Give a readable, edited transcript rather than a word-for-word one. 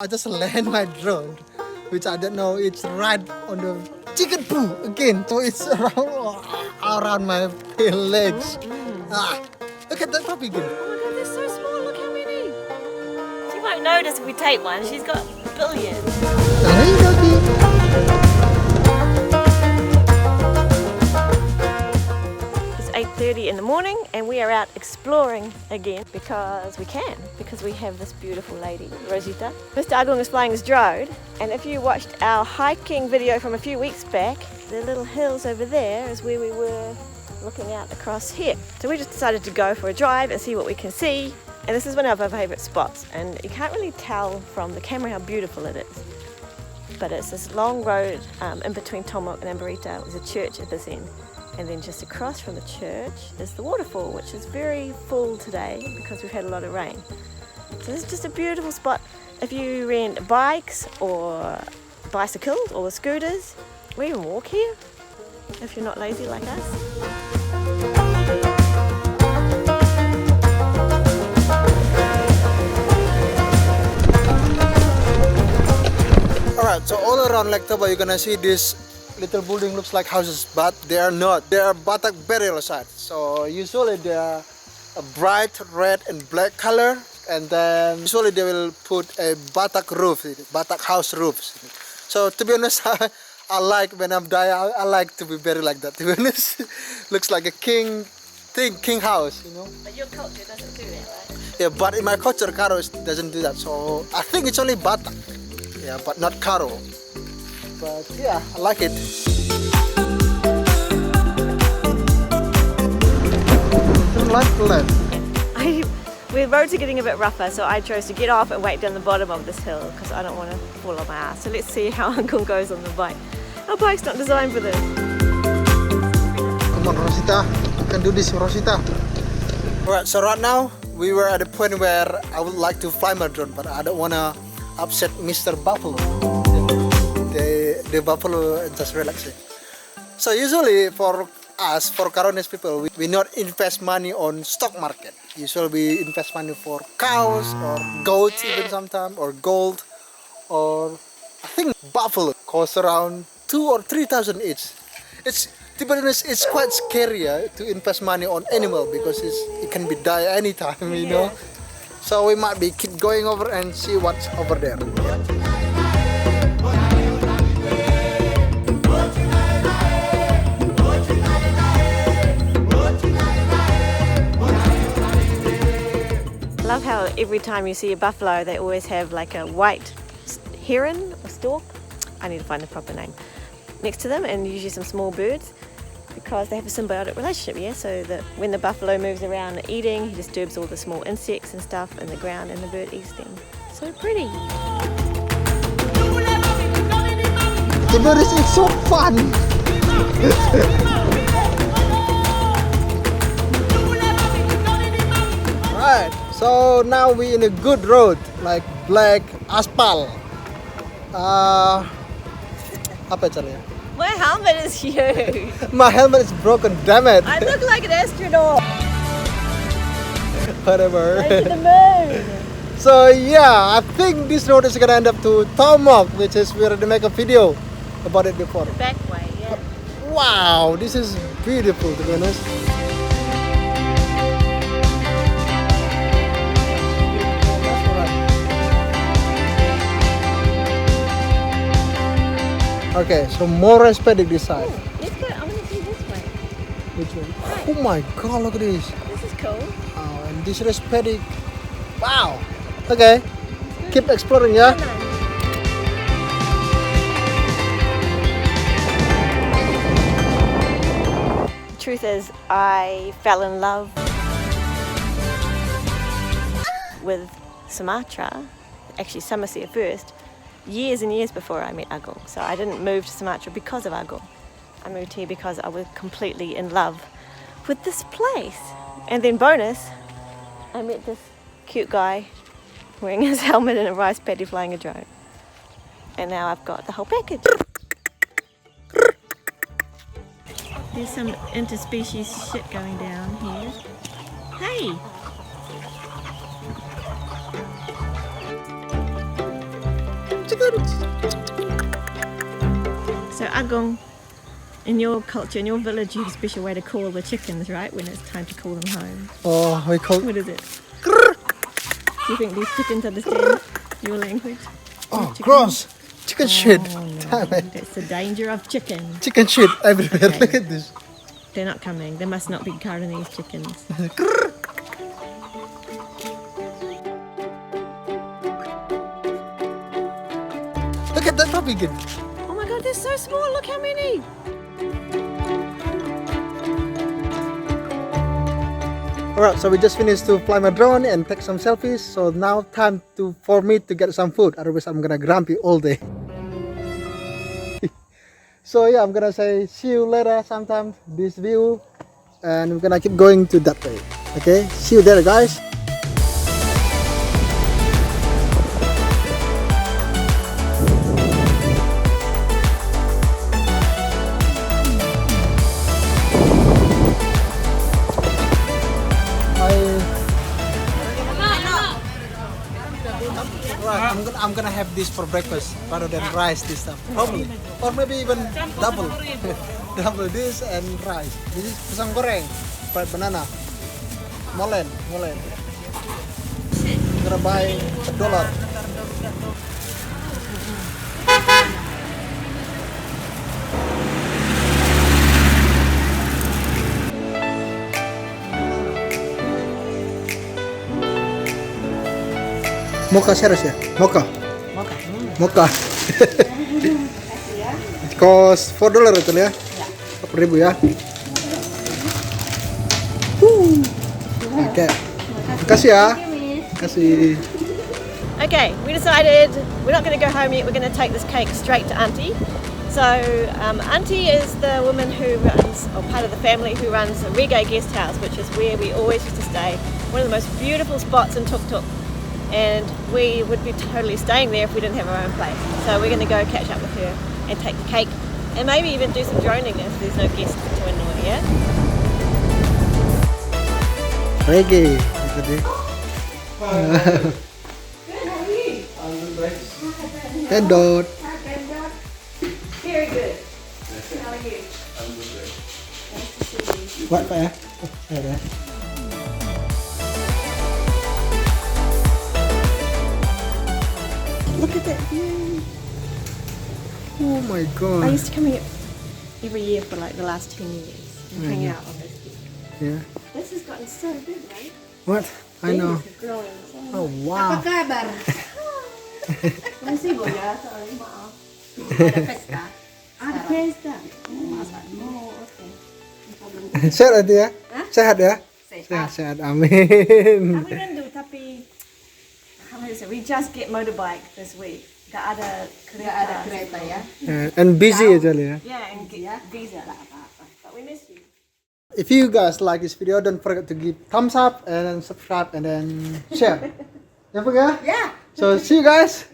I just land my drone, which I don't know, it's right on the chicken poo again. So it's around my legs. Look at that puppy again. Oh my god, they're so small. Look how many. She won't notice if we take one. She's got billions. Hey, doggy. It's 8:30 in the morning and we are out exploring again because we can, because we have this beautiful lady, Rosita. Mr. Agung is flying his drone, and if you watched our hiking video from a few weeks back, the little hills over there is where we were looking out across here. So we just decided to go for a drive and see what we can see. And this is one of our favourite spots, and you can't really tell from the camera how beautiful it is. But it's this long road in between Tomok and Amberita. There's a church at this end. And then just across from the church is the waterfall, which is very full today because we've had a lot of rain. So this is just a beautiful spot. If you rent bikes or bicycles or scooters, or even walk here, if you're not lazy like us. Alright, so all around Lake Toba you're gonna see this little building looks like houses, but they are not. They are Batak burial sites. So usually they are a bright red and black color, and then usually they will put a Batak roof, Batak house roofs. So to be honest, I like when I'm dying, I like to be buried like that. To be honest, looks like a king house, you know. But your culture doesn't do that, right? Yeah, but in my culture, Karo doesn't do that. So I think it's only Batak. Yeah, but not Karo. But yeah, I like it. Left. The roads are getting a bit rougher, so I chose to get off and wait down the bottom of this hill because I don't want to fall on my ass. So let's see how Uncle goes on the bike. Our bike's not designed for this. Come on, Rosita. You can do this, Rosita. Alright, so right now we were at a point where I would like to fly my drone, but I don't want to upset Mr. Buffalo. The buffalo is just relaxing. So usually for us, for Carones people, we not invest money on stock market. Usually we invest money for cows or goats even sometimes, or gold, or I think buffalo costs around 2,000 or 3,000 each. To be honest, it's quite scary to invest money on animal because it can be die anytime, you know. So we might be keep going over and see what's over there. I love how every time you see a buffalo, they always have like a white heron or stork. I need to find the proper name. Next to them, and usually some small birds, because they have a symbiotic relationship, yeah? So that when the buffalo moves around eating, he disturbs all the small insects and stuff in the ground, and the bird eats them. So pretty. The bird is so fun. Alright, so now we in a good road, like black asphalt. Apa caranya? My helmet is huge. My helmet is broken, damn it. I look like an astronaut. Whatever. Going to the moon. So yeah, I think this road is gonna end up to Tomok, which is we already make a video about it before. The back way, yeah. Wow, this is beautiful to be honest. Okay, so more Respedic this side. Oh, let's go. I want to see this way. Which one? Oh my god, look at this. This is cool. Oh, and this Respedic. Wow. Okay, keep exploring, yeah? The truth is, I fell in love with Sumatra, actually Somerset first, years and years before I met Agung. So I didn't move to Sumatra because of Agung. I moved here because I was completely in love with this place. And then bonus, I met this cute guy wearing his helmet and a rice paddy flying a drone. And now I've got the whole package. There's some interspecies shit going down here. Hey! So Agong, in your culture, in your village, you have a special way to call the chickens, right? When it's time to call them home. Oh, we call. What is it? Do you think these chickens understand your language? Oh, Chicken. gross! Chicken shit. Oh, Damn no. it. That's the danger of chicken. Chicken shit everywhere. Okay. Look at this. They're not coming. There must not be Carinese chickens. Look at that puppy again. Oh my god, they're so small. Look how many. Alright, so we just finished to fly my drone and take some selfies. So now time for me to get some food. Otherwise I'm gonna grumpy all day. So yeah, I'm gonna say see you later sometime this view. And we're gonna keep going to that way. Okay, see you there guys. Right, I'm gonna have this for breakfast rather than rice this time probably, or maybe even double double this and rice. This is pisang goreng, fried banana, molen. I'm gonna buy $1. Mocha serius ya? Mocha. It cost $4 itu ya? 40.000 ya? Oke. Makasih ya. Makasih. Okay, we decided we're not going to go home yet. We're going to take this cake straight to Auntie. So Auntie is the woman who runs, or part of the family who runs the Reggae Guest House, which is where we always used to stay. One of the most beautiful spots in Tuk Tuk. And we would be totally staying there if we didn't have our own place. So we're going to go catch up with her and take the cake and maybe even do some droning if there's no guests to annoy, yeah? Reggae. Itu deh. Pendot. Very good. How are you? I'm good. Nice to see you. What Pak ya? Saya ya. Look at that view. Oh my I god. used to come here every year for like the last 10 years and hang out on this beach. Yeah. This has gotten so big, right? What? I know. It's growing. So Oh wow. kabar? Masih ya, sorry, maaf. Ada pesta. Ada pesta. Oh, oke. Sehat nanti ya? Sehat ya? Sehat. Sehat. Amin. Kami rindu tapi we just get motorbike this week. Gak ada kereta. Nggak ada kereta ya. And busy actually ya. Yeah, and get visa. But we miss you. If you guys like this video, don't forget to give thumbs up and then subscribe and then share. Jangan forget. Ya. So see you guys.